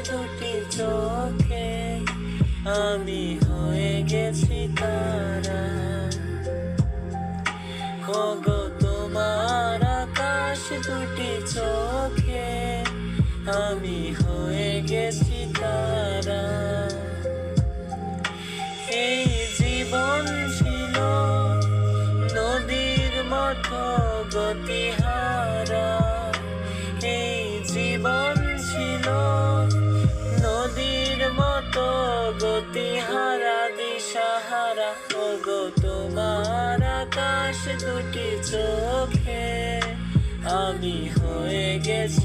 দুটি চোখে আমি হয়ে গেছি তারা। ওগো তোমার আকাশ দুটি চোখে আমি হয়ে গেছি তারা। এই জীবন ছিল নদীর মতো গতিহারা, এই জীবন ছিল নদীর মতো গতিহারা দিশাহারা। ওগো তোমার আকাশ দুটি চোখে আমি হয়ে গেছি